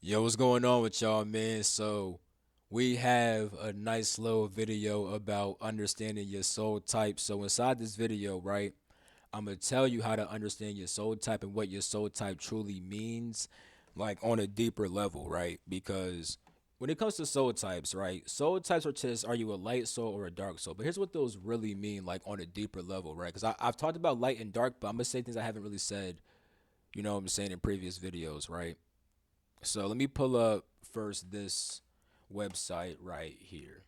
Yo, what's going on with y'all, man? So, we have a nice little video about understanding your soul type. So, inside this video, right, I'm gonna tell you how to understand your soul type and what your soul type truly means, like on a deeper level, right? Because when it comes to soul types, right, soul types are just are you a light soul or a dark soul? But here's what those really mean, like on a deeper level, right? Because I've talked about light and dark, but I'm gonna say things I haven't really said, what I'm saying in previous videos, right? So let me pull up first this website right here.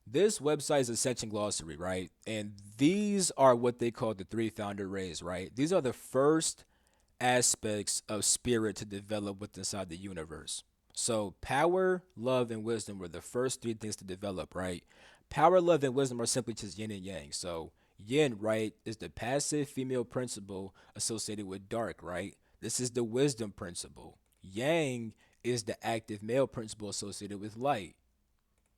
This website is Ascension Glossary, right? And these are what they call the three founder rays, right? These are the first aspects of spirit to develop within inside the universe. So power, love, and wisdom were the first three things to develop, right? Power, love, and wisdom are simply just yin and yang. So yin, right, is the passive female principle associated with dark, right? This is the wisdom principle. Yang is the active male principle associated with light.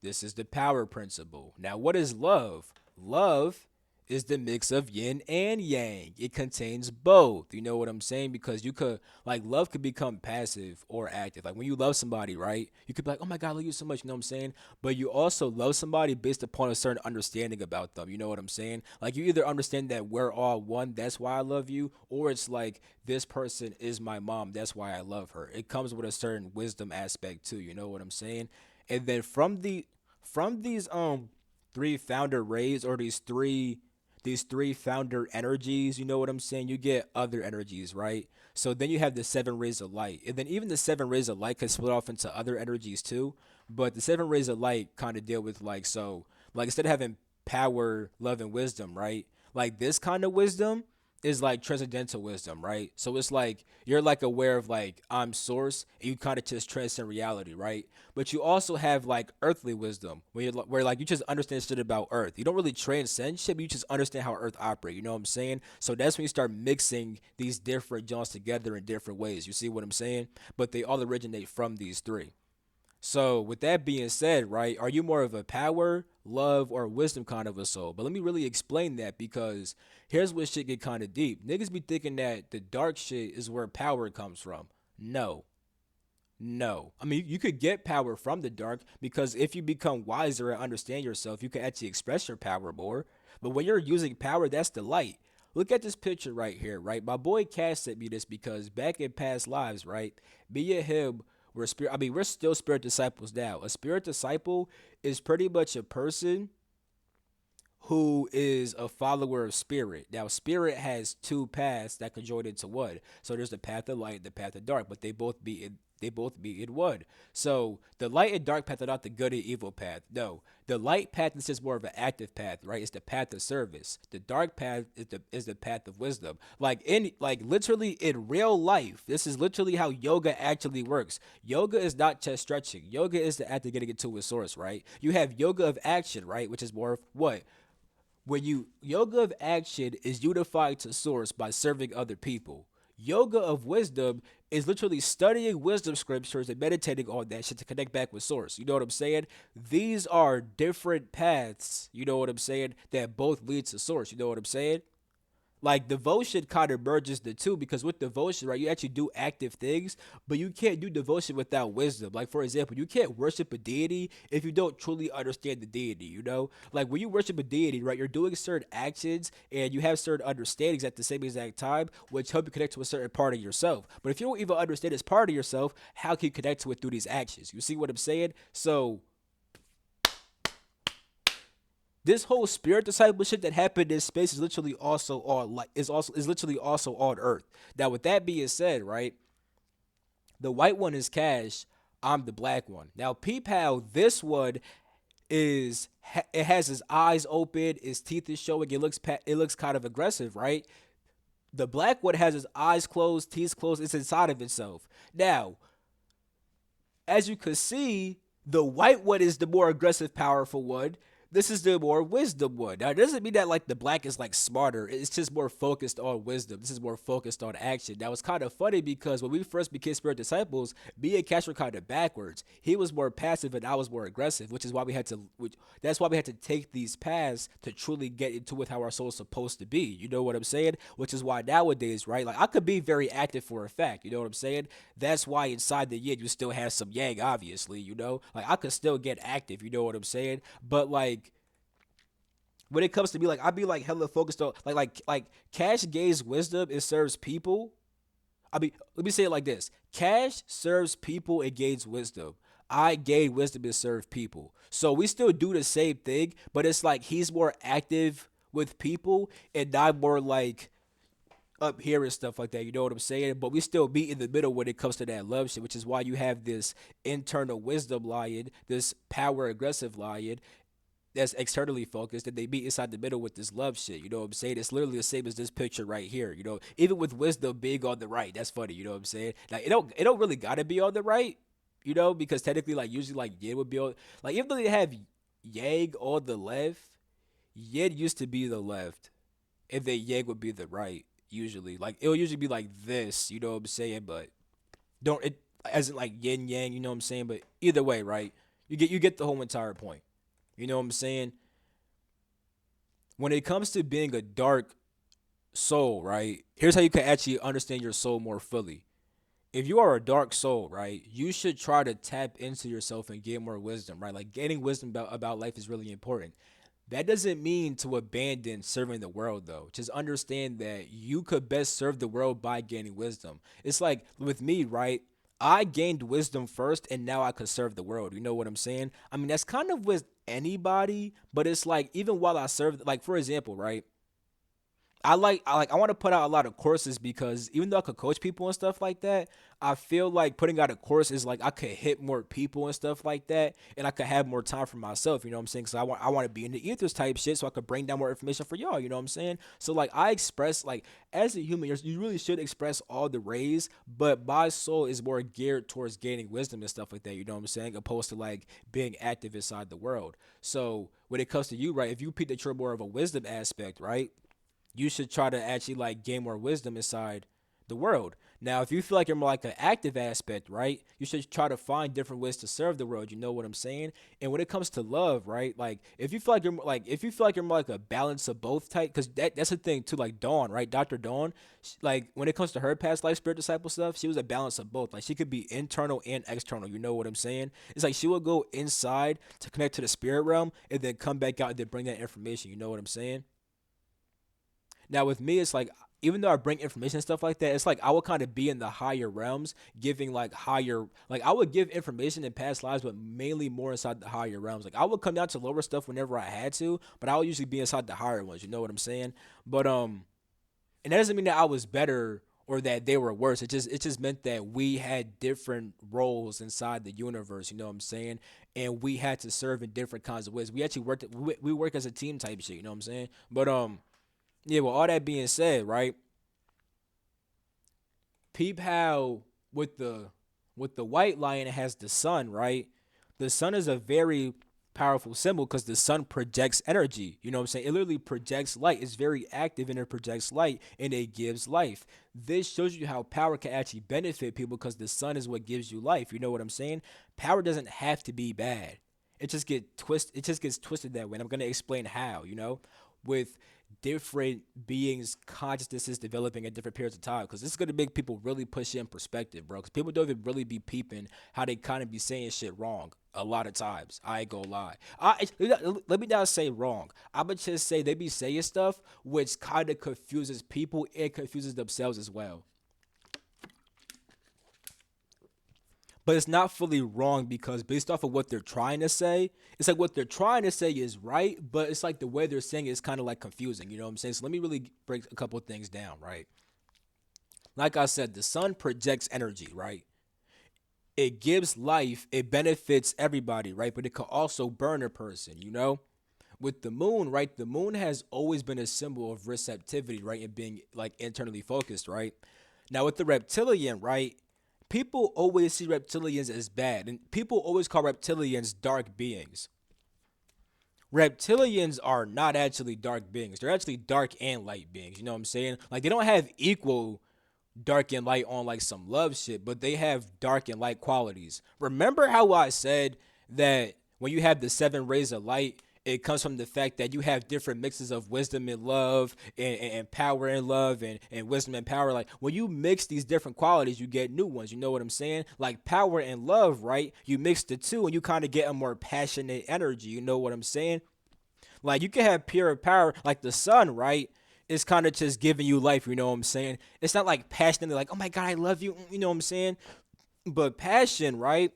This is the power principle. Now, what is love? Love is the mix of yin and yang. It contains both. You know what I'm saying? Because you could, like, love could become passive or active. Like, when you love somebody, right? You could be like, oh my God, I love you so much. You know what I'm saying? But you also love somebody based upon a certain understanding about them. You know what I'm saying? Like, you either understand that we're all one, that's why I love you, or it's like, this person is my mom, that's why I love her. It comes with a certain wisdom aspect, too. You know what I'm saying? And then from these three founder rays or these three founder energies, you know what I'm saying? You get other energies, right? So then you have the seven rays of light. And then even the seven rays of light can split off into other energies too. But the seven rays of light kind of deal with like instead of having power, love, and wisdom, right? Like this kind of wisdom is like transcendental wisdom, right? So it's like you're like aware of like I'm source and you kind of just transcend reality, right? But you also have like earthly wisdom where like you just understand shit about earth. You don't really transcend shit, but you just understand how earth operate. You know what I'm saying? So that's when you start mixing these different joints together in different ways. You see what I'm saying? But they all originate from these three. So, with that being said, right, are you more of a power, love, or wisdom kind of a soul? But let me really explain that because here's where shit get kind of deep. Niggas be thinking that the dark shit is where power comes from. No, no. I mean, you could get power from the dark because if you become wiser and understand yourself, you can actually express your power more. But when you're using power, that's the light. Look at this picture right here, right? My boy Cass sent me this because back in past lives, right? Me and him were spirit. I mean, we're still spirit disciples now. A spirit disciple is pretty much a person who is a follower of spirit. Now, spirit has two paths that can join into one. So there's the path of light and the path of dark, but they both be in one. So the light and dark path are not the good and evil path. No, the light path is just more of an active path, right? It's the path of service. The dark path is the path of wisdom. Like literally in real life, this is literally how yoga actually works. Yoga is not just stretching. Yoga is the act of getting into a source, right? You have yoga of action, right, which is more of what when you yoga of action is unified to source by serving other people. Yoga of wisdom is literally studying wisdom scriptures and meditating on that shit to connect back with source. You know what I'm saying? These are different paths, you know what I'm saying, that both lead to source. You know what I'm saying? Like devotion kind of merges the two because with devotion, right, you actually do active things, but you can't do devotion without wisdom. Like for example, you can't worship a deity if you don't truly understand the deity. You know, like when you worship a deity, right, you're doing certain actions and you have certain understandings at the same exact time, which help you connect to a certain part of yourself. But if you don't even understand this part of yourself, how can you connect to it through these actions? You see what I'm saying? So this whole spirit discipleship that happened in space is literally also on like is literally also on Earth. Now, with that being said, right, the white one is Cash. I'm the black one. Now, peep how this one it has his eyes open, his teeth is showing. It looks kind of aggressive, right? The black one has his eyes closed, teeth closed. It's inside of itself. Now, as you can see, the white one is the more aggressive, powerful one. This is the more wisdom one. Now, it doesn't mean that like the black is like smarter. It's just more focused on wisdom. This is more focused on action. That was kind of funny because when we first became spirit disciples, me and Cash were kind of backwards. He was more passive and I was more aggressive, which is why we had to. That's why we had to take these paths to truly get into with how our soul is supposed to be. You know what I'm saying? Which is why nowadays, right? Like I could be very active for a fact. You know what I'm saying? That's why inside the yin you still have some yang, obviously. You know, like I could still get active. You know what I'm saying? But like when it comes to me, like I be like hella focused on like Cash gains wisdom and serves people. I mean, let me say it like this: Cash serves people and gains wisdom. I gain wisdom and serve people. So we still do the same thing, but it's like he's more active with people and I'm more like up here and stuff like that. You know what I'm saying? But we still meet in the middle when it comes to that love shit, which is why you have this internal wisdom lion, this power aggressive lion, that's externally focused, and they meet inside the middle with this love shit. You know what I'm saying? It's literally the same as this picture right here. You know, even with wisdom being on the right, that's funny. You know what I'm saying? Like it don't really gotta be on the right. You know, because technically, like usually, like yin would be on. Like even though they have yang on the left, yin used to be the left, and then yang would be the right. Usually, like it'll usually be like this. You know what I'm saying? But don't it as in like yin yang. You know what I'm saying? But either way, right? You get the whole entire point. You know what I'm saying? When it comes to being a dark soul, right? Here's how you can actually understand your soul more fully. If you are a dark soul, right, you should try to tap into yourself and get more wisdom, right? Like gaining wisdom about life is really important. That doesn't mean to abandon serving the world, though. Just understand that you could best serve the world by gaining wisdom. It's like with me, right? I gained wisdom first, and now I could serve the world. You know what I'm saying? I mean, that's kind of with anybody, but it's like even while I serve, like for example, right? I want to put out a lot of courses because even though I could coach people and stuff like that, I feel like putting out a course is like I could hit more people and stuff like that, and I could have more time for myself. You know what I'm saying? Because I want to be in the ethers type shit, so I could bring down more information for y'all. You know what I'm saying? So like I express like as a human, you really should express all the rays, but my soul is more geared towards gaining wisdom and stuff like that. You know what I'm saying? Opposed to like being active inside the world. So when it comes to you, right? If you pick that you're more of a wisdom aspect, right? You should try to actually like gain more wisdom inside the world. Now, if you feel like you're more like an active aspect, right, you should try to find different ways to serve the world. You know what I'm saying? And when it comes to love, right, like if you feel like if you feel like you're more like a balance of both type, because that's the thing too. Like Dawn, right, Dr. Dawn, like when it comes to her past life spirit disciple stuff, she was a balance of both. Like she could be internal and external. You know what I'm saying? It's like she would go inside to connect to the spirit realm and then come back out and then bring that information. You know what I'm saying? Now with me, it's like even though I bring information and stuff like that, it's like I would kind of be in the higher realms, giving like higher, like I would give information in past lives, but mainly more inside the higher realms. Like I would come down to lower stuff whenever I had to, but I would usually be inside the higher ones. You know what I'm saying? But and that doesn't mean that I was better or that they were worse. It just meant that we had different roles inside the universe. You know what I'm saying? And we had to serve in different kinds of ways. We actually worked. We work as a team type shit. You know what I'm saying? But yeah, well, all that being said, right? Peep how with the white lion it has the sun, right? The sun is a very powerful symbol because the sun projects energy. You know what I'm saying? It literally projects light. It's very active and it projects light and it gives life. This shows you how power can actually benefit people because the sun is what gives you life. You know what I'm saying? Power doesn't have to be bad. It just gets twisted that way. And I'm gonna explain how, with different beings' consciousnesses developing at different periods of time. Because this is gonna make people really push it in perspective, bro. Because people don't even really be peeping how they kind of be saying shit wrong a lot of times. I ain't gonna lie. Let me not say wrong. I would just say they be saying stuff which kind of confuses people and confuses themselves as well. But it's not fully wrong because based off of what they're trying to say, it's like what they're trying to say is right, but it's like the way they're saying it is kind of like confusing. You know what I'm saying? So let me really break a couple of things down, right? Like I said, the sun projects energy, right? It gives life, it benefits everybody, right? But it could also burn a person. With the moon, right? The moon has always been a symbol of receptivity, right? And being like internally focused, right? Now with the reptilian, right? People always see reptilians as bad, and people always call reptilians dark beings. reptilians are not actually dark beings. They're actually dark and light beings. You know what I'm saying? Like they don't have equal dark and light on like some love shit, but they have dark and light qualities. Remember how I said that when you have the seven rays of light, it comes from the fact that you have different mixes of wisdom and love and power and love and wisdom and power. Like when you mix these different qualities, you get new ones. You know what I'm saying? Like power and love, right? You mix the two and you kind of get a more passionate energy. You know what I'm saying? Like you can have pure power, like the sun, right? It's kind of just giving you life, you know what I'm saying? It's not like passionately, like, oh my God, I love you, you know what I'm saying? But passion, right,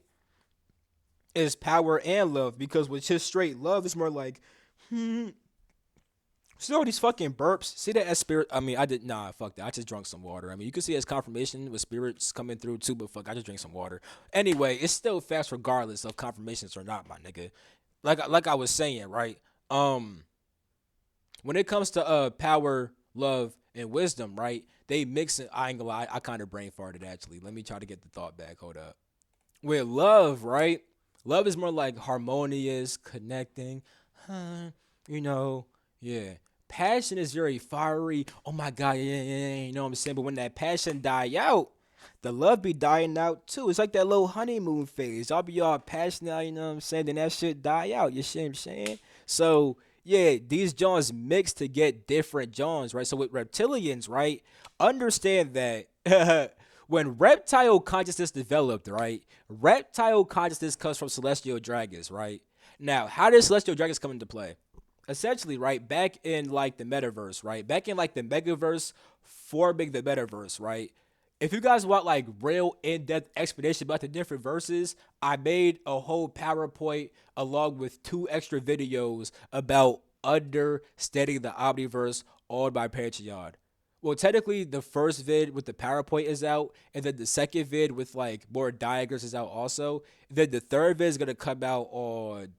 is power and love because with just straight love, it's more like, see all these fucking burps? See that as spirit? I mean, I did, nah, fuck that. I just drank some water. I mean, you can see as confirmation with spirits coming through too, but fuck, I just drank some water. Anyway, it's still fast regardless of confirmations or not, my nigga. Like I was saying, right? Um, when it comes to power, love, and wisdom, right? They mix it. I ain't gonna lie, I kind of brain farted actually. Let me try to get the thought back. Hold up. With love, right? Love is more like harmonious, connecting, huh? You know, yeah. Passion is very fiery. Oh my God, yeah, yeah, yeah. You know what I'm saying? But when that passion die out, the love be dying out too. It's like that little honeymoon phase. I'll be all passionate, you know what I'm saying? Then that shit die out. You see what I'm saying? So yeah, these Johns mix to get different Johns, right? So with reptilians, right? Understand that when reptile consciousness developed, right? Reptile consciousness comes from celestial dragons, right? Now, how does celestial dragons come into play? Essentially, right, back in like the metaverse, right? Back in like the megaverse, forming the metaverse, right? If you guys want like real in-depth explanation about the different verses, I made a whole PowerPoint along with two extra videos about understanding the Omniverse on my Patreon. Well, technically, the first vid with the PowerPoint is out, and then the second vid with like more diagrams is out also. Then the third vid is gonna come out on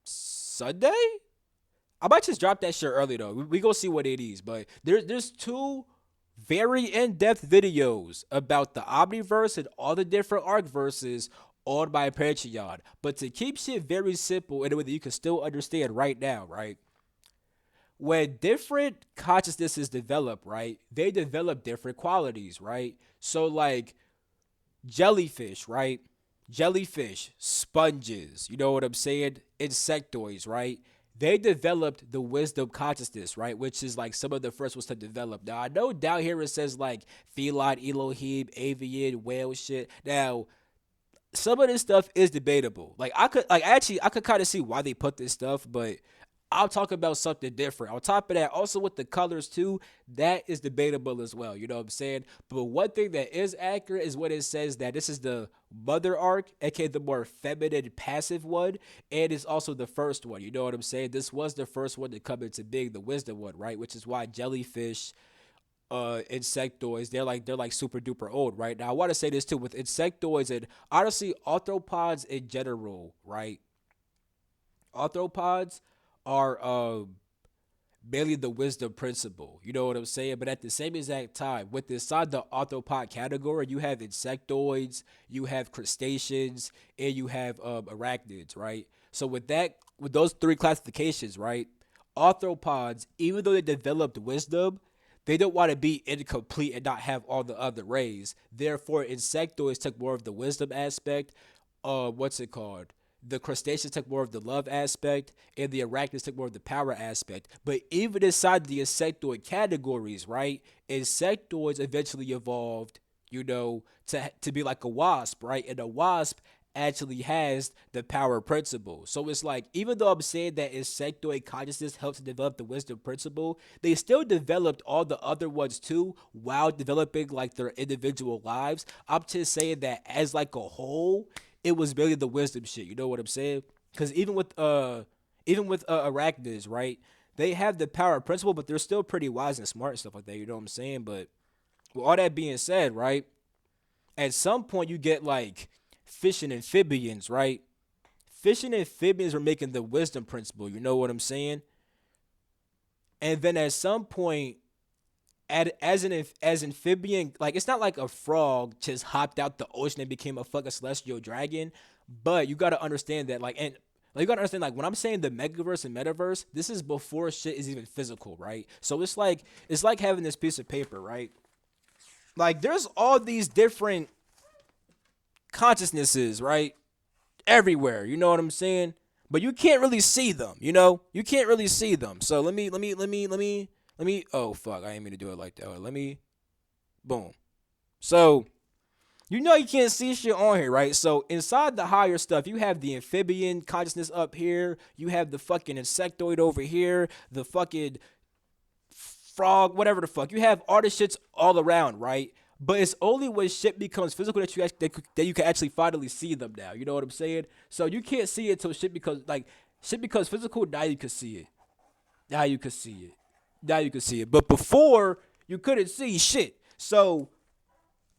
Sunday. I might just drop that shit early though. We go see what it is, but there's two very in-depth videos about the Omniverse and all the different arc verses on my Patreon. But to keep shit very simple in a way that you can still understand right now, right? When different consciousnesses develop, right? They develop different qualities, right? So like jellyfish, right? Jellyfish, sponges, you know what I'm saying? Insectoids, right? They developed the wisdom consciousness, right? Which is like some of the first ones to develop. Now, I know down here it says like feline, Elohim, avian, whale shit. Now, some of this stuff is debatable. Like I could kind of see why they put this stuff, but I'll talk about something different. On top of that, also with the colors too, that is debatable as well. You know what I'm saying? But one thing that is accurate is when it says that this is the mother arc, aka the more feminine passive one, and it's also the first one. You know what I'm saying? This was the first one to come into being, the wisdom one, right? Which is why jellyfish, insectoids, they're like super duper old, right? Now I want to say this too with insectoids and honestly arthropods in general, right? Arthropods are mainly the wisdom principle. You know what I'm saying? But at the same exact time, with inside the arthropod category, you have insectoids, you have crustaceans, and you have arachnids, right? So with that, with those three classifications, right? Arthropods, even though they developed wisdom, they don't want to be incomplete and not have all the other rays. Therefore, insectoids took more of the wisdom aspect. What's it called? The crustaceans took more of the love aspect, and the arachnids took more of the power aspect. But even inside the insectoid categories, right? Insectoids eventually evolved, to be like a wasp, right? And a wasp actually has the power principle. So it's like, even though I'm saying that insectoid consciousness helps to develop the wisdom principle, they still developed all the other ones too while developing like their individual lives. I'm just saying that as like a whole, it was really the wisdom shit. You know what I'm saying? Because even with arachnids, right? They have the power principle, but they're still pretty wise and smart and stuff like that. You know what I'm saying? But with all that being said, right? At some point you get like fish and amphibians, right? Fish and amphibians are making the wisdom principle. You know what I'm saying? And then at some point, as amphibian, like it's not like a frog just hopped out the ocean and became a fucking celestial dragon, but you got to understand that, like, and Like you gotta understand, like when I'm saying the megaverse and metaverse, this is before shit is even physical, right? So it's like having this piece of paper, right? Like there's all these different consciousnesses, right? Everywhere. You know what I'm saying? But you can't really see them, you know? You can't really see them. So let me oh fuck, I didn't mean to do it like that. Let me boom. So you know you can't see shit on here, right? So inside the higher stuff, you have the amphibian consciousness up here. You have the fucking insectoid over here. The fucking frog, whatever the fuck. You have all the shits all around, right? But it's only when shit becomes physical that that you can actually finally see them now. You know what I'm saying? So you can't see it till shit becomes physical. Now you can see it. Now you can see it. Now you can see it. But before you couldn't see shit. So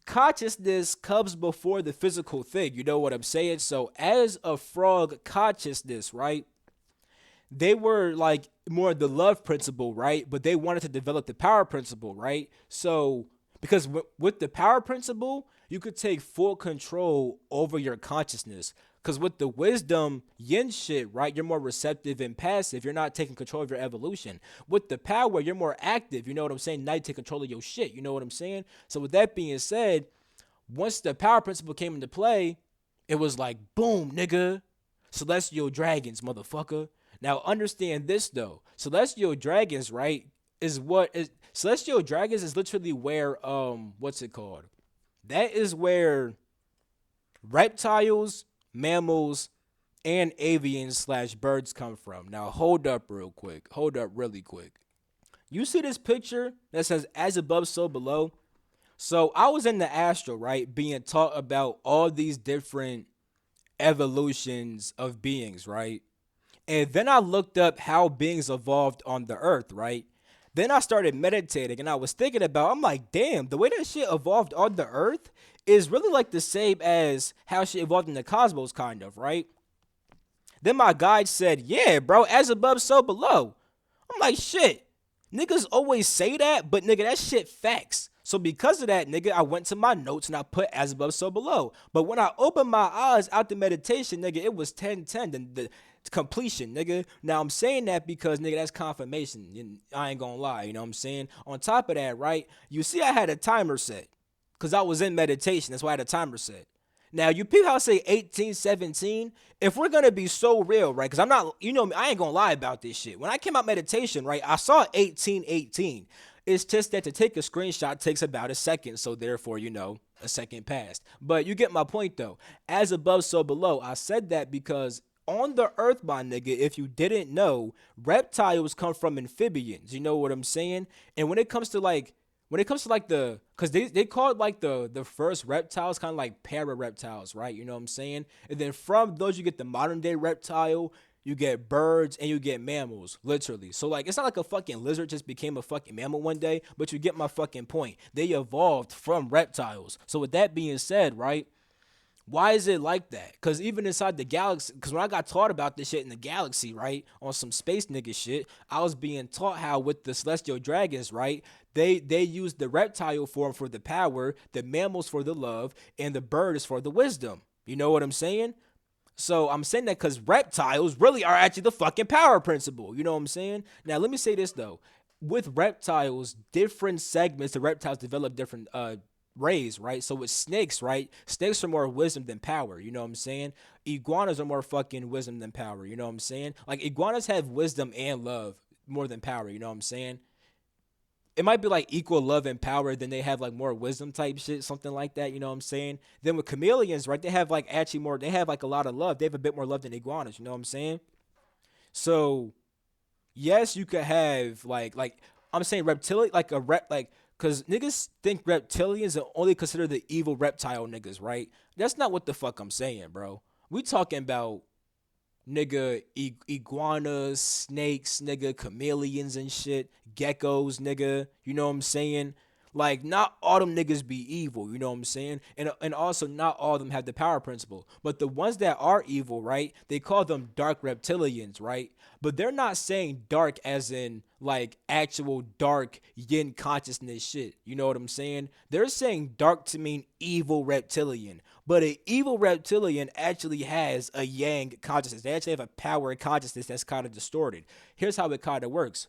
consciousness comes before the physical thing. You know what I'm saying? So as a frog consciousness, right? They were like more the love principle, right? But they wanted to develop the power principle, right? So because with the power principle, you could take full control over your consciousness. Because with the wisdom yin shit, right, you're more receptive and passive. You're not taking control of your evolution. With the power, you're more active. You know what I'm saying? Now you take control of your shit. You know what I'm saying? So with that being said, once the power principle came into play, it was like, boom, nigga. Celestial dragons, motherfucker. Now understand this though. Celestial dragons, right, is what is celestial dragons is literally where what's it called? That is where reptiles, mammals, and avians slash birds come from. Now hold up real quick. Hold up really quick. You see this picture that says as above, so below? So I was in the astral, right, being taught about all these different evolutions of beings, right? And then I looked up how beings evolved on the earth, right? Then I started meditating and I was thinking about, I'm like, damn, the way that shit evolved on the earth is really like the same as how shit evolved in the cosmos, kind of, right? Then my guide said, yeah, bro, as above, so below. I'm like, shit. Niggas always say that, but nigga, that shit facts. So because of that, nigga, I went to my notes and I put as above, so below. But when I opened my eyes out the meditation, nigga, it was 10-10, the completion, nigga. Now I'm saying that because, nigga, that's confirmation. And I ain't gonna lie, you know what I'm saying? On top of that, right, you see I had a timer set because I was in meditation. That's why I had a timer set. Now, you people how I say 1817. If we're gonna be so real, right? Because I'm not, you know, I ain't gonna lie about this shit. When I came out meditation, right, I saw 1818. It's just that to take a screenshot takes about a second, so therefore, you know, a second passed. But you get my point though. As above, so below. I said that because on the earth, my nigga, if you didn't know, reptiles come from amphibians. You know what I'm saying? And when it comes to like the because they call it like the first reptiles kind of like para reptiles, right? You know what I'm saying? And then from those you get the modern day reptile, you get birds, and you get mammals, literally. So like it's not like a fucking lizard just became a fucking mammal one day, but you get my fucking point. They evolved from reptiles. So with that being said, right? Why is it like that? Because even inside the galaxy, because when I got taught about this shit in the galaxy, right, on some space nigga shit, I was being taught how with the celestial dragons, right, they use the reptile form for the power, the mammals for the love, and the bird is for the wisdom. You know what I'm saying? So I'm saying that because reptiles really are actually the fucking power principle. You know what I'm saying? Now let me say this though. With reptiles, different segments, the reptiles develop different rays, right? So with snakes, right? Snakes are more wisdom than power. You know what I'm saying? Iguanas are more fucking wisdom than power. You know what I'm saying? Like iguanas have wisdom and love more than power. You know what I'm saying? It might be like equal love and power, then they have like more wisdom type shit, something like that. You know what I'm saying? Then with chameleons, right? They have like actually more. They have like a lot of love. They have a bit more love than iguanas. You know what I'm saying? So yes, you could have like I'm saying reptilian like a rep like because niggas think reptilians are only considered the evil reptile niggas, right? That's not what the fuck I'm saying, bro. We talking about nigga iguanas, snakes, nigga chameleons and shit, geckos, nigga. You know what I'm saying? Like, not all them niggas be evil, you know what I'm saying? And also, not all of them have the power principle. But the ones that are evil, right? They call them dark reptilians, right? But they're not saying dark as in like actual dark yin consciousness shit. You know what I'm saying? They're saying dark to mean evil reptilian. But an evil reptilian actually has a yang consciousness. They actually have a power consciousness that's kind of distorted. Here's how it kind of works.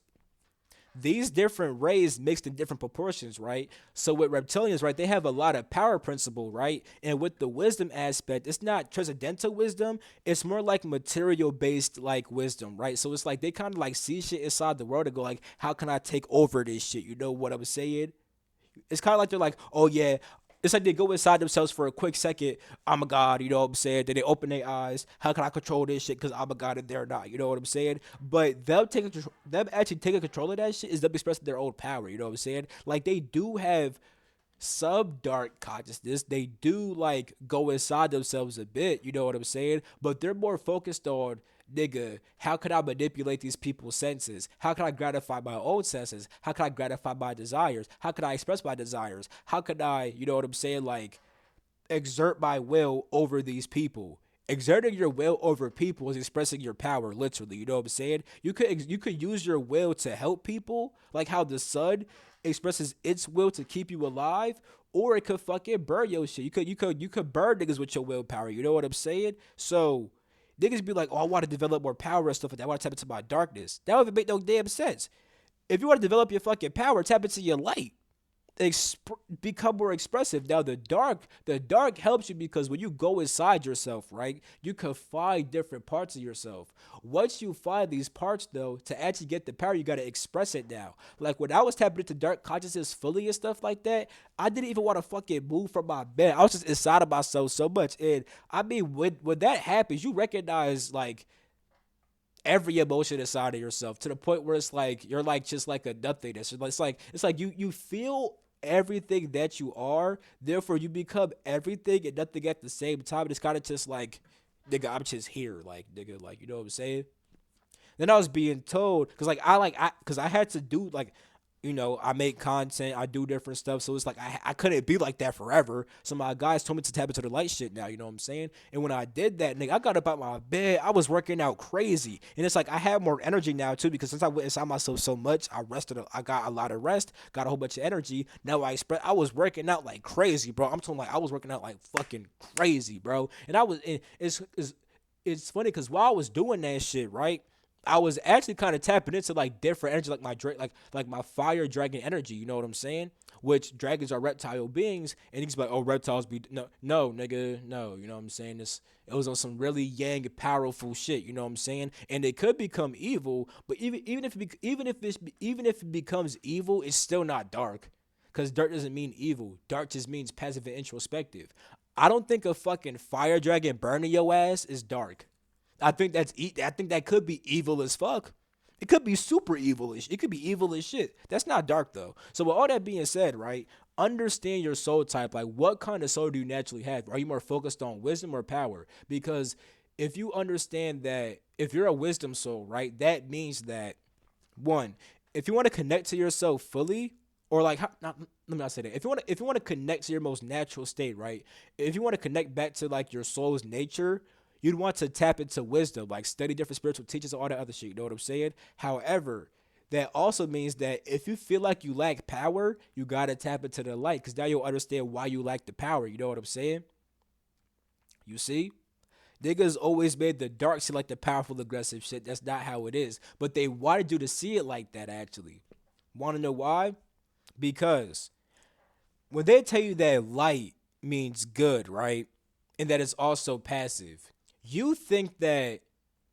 These different rays mixed in different proportions, right? So with reptilians, right, they have a lot of power principle, right? And with the wisdom aspect, it's not transcendental wisdom, it's more like material based like wisdom, right? So it's like they kind of like see shit inside the world and go like, how can I take over this shit? You know what I'm saying? It's kind of like they're like, oh yeah, it's like they go inside themselves for a quick second. I'm a god, you know what I'm saying? Then they open their eyes. How can I control this shit? Because I'm a god and they're not. You know what I'm saying? But them actually taking control of that shit is them expressing their own power. You know what I'm saying? Like they do have sub dark consciousness. They do like go inside themselves a bit, you know what I'm saying? But they're more focused on, nigga, how can I manipulate these people's senses? How can I gratify my own senses? How can I gratify my desires? How can I express my desires? How can I, you know what I'm saying, like exert my will over these people. Exerting your will over people is expressing your power, literally. You know what I'm saying? You could use your will to help people, like how the sun expresses its will to keep you alive, or it could fucking burn your shit. You could burn niggas with your willpower. You know what I'm saying? So niggas be like, oh, I want to develop more power and stuff like that. I want to tap into my darkness. That would make no damn sense. If you want to develop your fucking power, tap into your light, become more expressive. Now the dark helps you because when you go inside yourself, right, you can find different parts of yourself. Once you find these parts though, to actually get the power, you got to express it now. Like when I was tapping into dark consciousness fully and stuff like that, I didn't even want to fucking move from my bed. I was just inside of myself so much. And I mean, when that happens, you recognize like every emotion inside of yourself to the point where it's like you're like just like a nothingness. It's like you feel everything that you are, therefore you become everything and nothing at the same time. It's kind of just like, nigga, I'm just here, like nigga, like you know what I'm saying. Then I was being told, because because I had to do like, I make content, I do different stuff, so it's like I couldn't be like that forever. So my guys told me to tap into the light shit now, you know what I'm saying? And when I did that, nigga, I got up out my bed, I was working out crazy, and it's like I have more energy now too because since I went inside myself so much, I rested, I got a lot of rest, got a whole bunch of energy. Now I was working out like crazy, bro. I'm talking like I was working out like fucking crazy, bro. And it's funny because while I was doing that shit, right, I was actually kind of tapping into like different energy, like like my fire dragon energy. You know what I'm saying? Which dragons are reptile beings, and he's like, oh, reptiles be no, nigga, no. You know what I'm saying? It was on some really yang powerful shit. You know what I'm saying? And it could become evil, but even if it becomes evil, it's still not dark, because dark doesn't mean evil. Dark just means passive and introspective. I don't think a fucking fire dragon burning your ass is dark. I think that could be evil as fuck. It could be super evilish. It could be evil as shit. That's not dark though. So with all that being said, right? Understand your soul type. Like what kind of soul do you naturally have? Are you more focused on wisdom or power? Because if you understand that if you're a wisdom soul, right, that means that one, if you want to connect to yourself fully, or like not, let me not say that. If you want to connect to your most natural state, right? If you want to connect back to like your soul's nature, you'd want to tap into wisdom, like study different spiritual teachers and all that other shit. You know what I'm saying? However, that also means that if you feel like you lack power, you gotta tap into the light, because now you'll understand why you lack the power. You know what I'm saying? You see? Niggas always made the dark seem like the powerful, aggressive shit. That's not how it is. But they wanted you to see it like that, actually. Want to know why? Because when they tell you that light means good, right? And that it's also passive, you think that,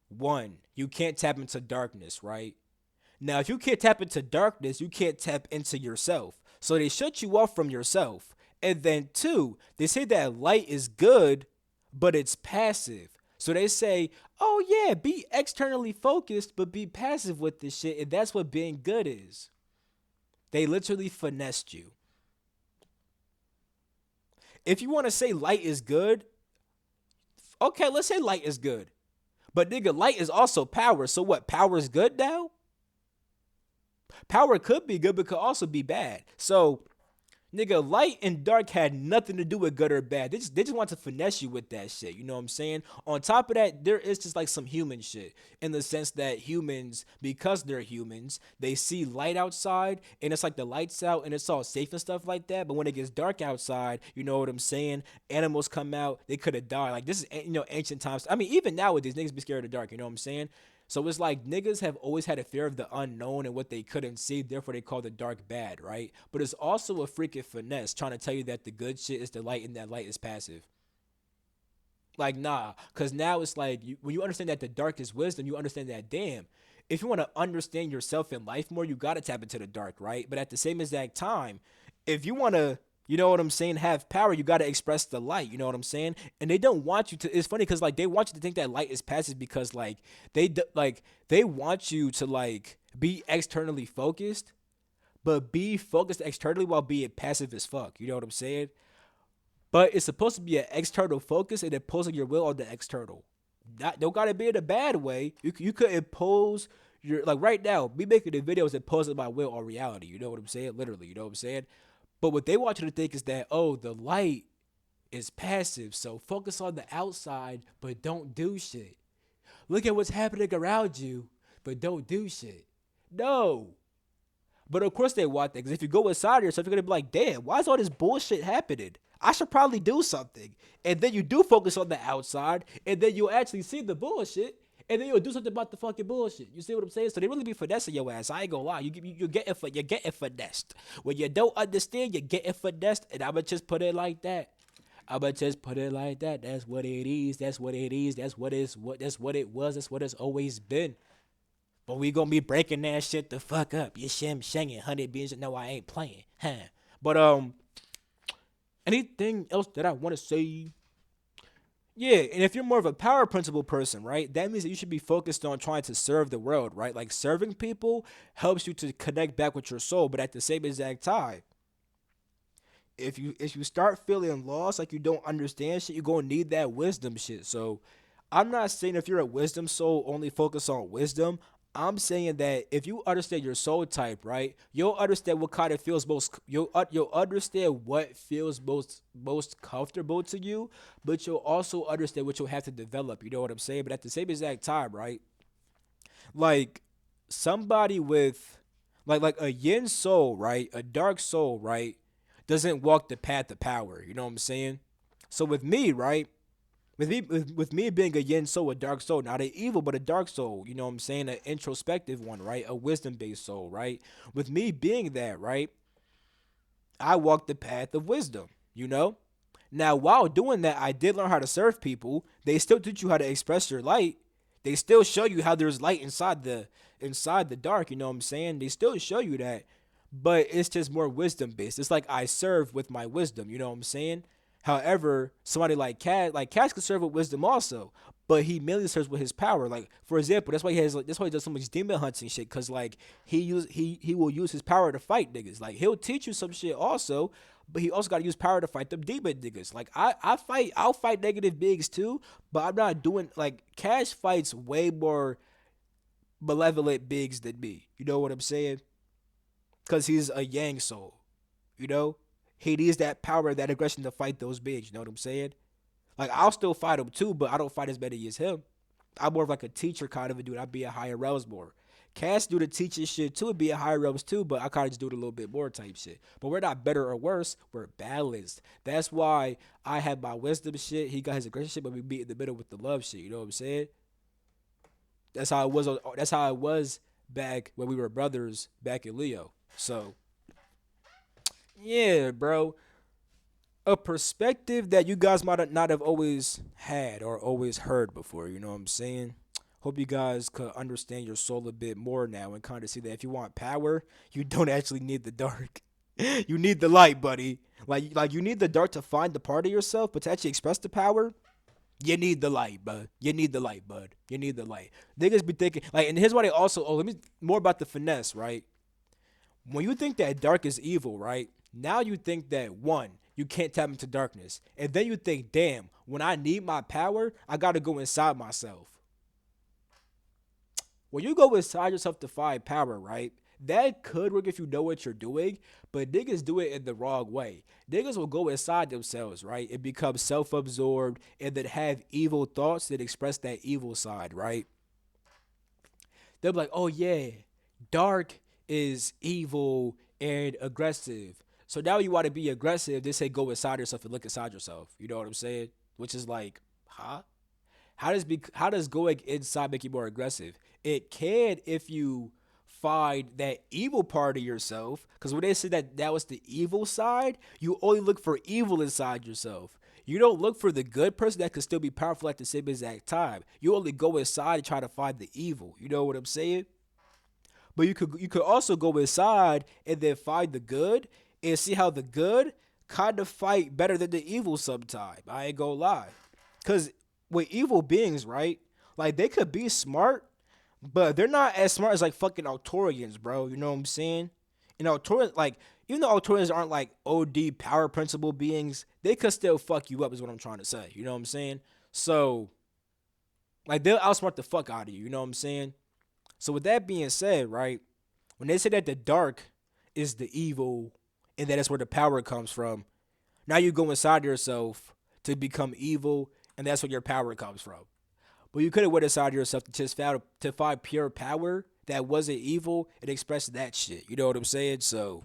one, you can't tap into darkness, right? Now, if you can't tap into darkness, you can't tap into yourself. So they shut you off from yourself. And then, two, they say that light is good, but it's passive. So they say, oh yeah, be externally focused, but be passive with this shit. And that's what being good is. They literally finessed you. If you want to say light is good, okay, let's say light is good. But nigga, light is also power. So what? Power is good now? Power could be good, but could also be bad. So Nigga, light and dark had nothing to do with good or bad. They just want to finesse you with that shit. You know what I'm saying? On top of that, there is just like some human shit in the sense that humans, because they're humans, they see light outside and it's like the lights out and it's all safe and stuff like that. But when it gets dark outside, you know what I'm saying? Animals come out, they could have died. Like this is ancient times. I mean, even nowadays, niggas be scared of the dark. You know what I'm saying? So it's like niggas have always had a fear of the unknown and what they couldn't see, therefore they call the dark bad, right? But it's also a freaking finesse trying to tell you that the good shit is the light and that light is passive. Like, nah, because now it's like when you understand that the dark is wisdom, you understand that, damn, if you want to understand yourself in life more, you got to tap into the dark, right? But at the same exact time, if you want to, you know what I'm saying, have power, you got to express the light, you know what I'm saying? And they don't want you to, it's funny because, like, they want you to think that light is passive because, like, they want you to, like, be externally focused, but be focused externally while being passive as fuck, you know what I'm saying? But it's supposed to be an external focus and imposing your will on the external. Not don't gotta be in a bad way. You could impose your like right now. Me making the videos imposing my will on reality. You know what I'm saying? Literally, you know what I'm saying? But what they want you to think is that the light is passive, so focus on the outside, but don't do shit. Look at what's happening around you, but don't do shit. No, but of course they want that because if you go inside yourself, you're gonna be like, damn, why is all this bullshit happening? I should probably do something. And then you do focus on the outside, and then you'll actually see the bullshit, and then you'll do something about the fucking bullshit. You see what I'm saying? So they really be finessing your ass. I ain't gonna lie. You're getting finessed. When you don't understand, you're getting finessed, and I'ma just put it like that. I'ma just put it like that. That's what it is. That's what it is. That's what it was. That's what it's always been. But we gonna be breaking that shit the fuck up. You shim shanging 100 beans. No, I ain't playing. Huh. But anything else that I wanna say? Yeah, and if you're more of a power principle person, right, that means that you should be focused on trying to serve the world, right? Like serving people helps you to connect back with your soul, but at the same exact time, if you start feeling lost, like you don't understand shit, you're gonna need that wisdom shit. So I'm not saying if you're a wisdom soul, only focus on wisdom. I'm saying that if you understand your soul type, right, you'll understand what kind of feels most. You'll understand what feels most comfortable to you, but you'll also understand what you'll have to develop. You know what I'm saying? But at the same exact time, right, like somebody with like a yin soul, right, a dark soul, right, doesn't walk the path of power. You know what I'm saying? So with me, right, with me being a yin soul, a dark soul, not an evil, but a dark soul, you know what I'm saying? An introspective one, right? A wisdom based soul, right? With me being that, right? I walk the path of wisdom, you know? Now, while doing that, I did learn how to serve people. They still teach you how to express your light. They still show you how there's light inside the dark, you know what I'm saying? They still show you that. But it's just more wisdom based. It's like I serve with my wisdom, you know what I'm saying? However, somebody like Cash can serve with wisdom also, but he mainly serves with his power. Like for example, that's why he does so much demon hunting shit. Cause like he will use his power to fight niggas. Like he'll teach you some shit also, but he also got to use power to fight them demon niggas. Like I'll fight negative bigs too, but I'm not doing like Cash fights way more malevolent bigs than me. You know what I'm saying? Cause he's a Yang soul. You know, he needs that power, that aggression to fight those bigs. You know what I'm saying? Like I'll still fight him too, but I don't fight as many as him. I'm more of like a teacher kind of a dude. I'd be a higher realms more. Cass do the teaching shit too, and be a higher realms too, but I kind of just do it a little bit more type shit. But we're not better or worse. We're balanced. That's why I have my wisdom shit. He got his aggression shit, but we meet in the middle with the love shit. You know what I'm saying? That's how it was. That's how it was back when we were brothers back in Leo. So yeah, bro, a perspective that you guys might not have always had or always heard before. You know what I'm saying? Hope you guys could understand your soul a bit more now and kind of see that if you want power, you don't actually need the dark. You need the light, buddy. Like you need the dark to find the part of yourself, but to actually express the power, you need the light, bud. You need the light, bud. You need the light. Niggas be thinking like, and here's why they also. Oh, let me more about the finesse, right? When you think that dark is evil, right? Now you think that one, you can't tap into darkness. And then you think, damn, when I need my power, I gotta go inside myself. When you go inside yourself to find power, right? That could work if you know what you're doing, but niggas do it in the wrong way. Niggas will go inside themselves, right, and become self-absorbed, and then have evil thoughts that express that evil side, right? They'll be like, oh yeah, dark is evil and aggressive. So now you want to be aggressive, they say go inside yourself and look inside yourself. You know what I'm saying? Which is like, huh? How does going inside make you more aggressive? It can if you find that evil part of yourself. Because when they say that that was the evil side, you only look for evil inside yourself. You don't look for the good person that could still be powerful at the same exact time. You only go inside and try to find the evil. You know what I'm saying? But you could also go inside and then find the good and see how the good kind of fight better than the evil sometimes. I ain't gonna lie. Cause with evil beings, right? Like they could be smart, but they're not as smart as like fucking Altorians, bro. You know what I'm saying? And Altorians, like, even though Altorians aren't like OD power principle beings, they could still fuck you up, is what I'm trying to say. You know what I'm saying? So, like, they'll outsmart the fuck out of you. You know what I'm saying? So with that being said, right, when they say that the dark is the evil and that is where the power comes from, now you go inside yourself to become evil, and that's where your power comes from. But you could have went inside yourself to just find pure power that wasn't evil and express that shit. You know what I'm saying? So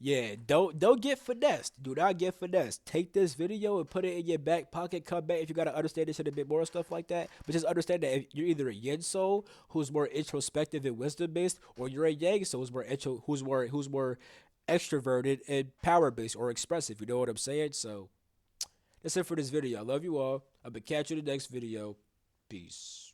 yeah, don't get finessed. Do not get finessed. Take this video and put it in your back pocket. Come back if you gotta understand this shit a bit more and stuff like that. But just understand that if you're either a yin soul who's more introspective and wisdom based, or you're a yang soul who's more extroverted and power based or expressive. You know what I'm saying? So that's it for this video. I love you all. I'll be catching you in the next video. Peace.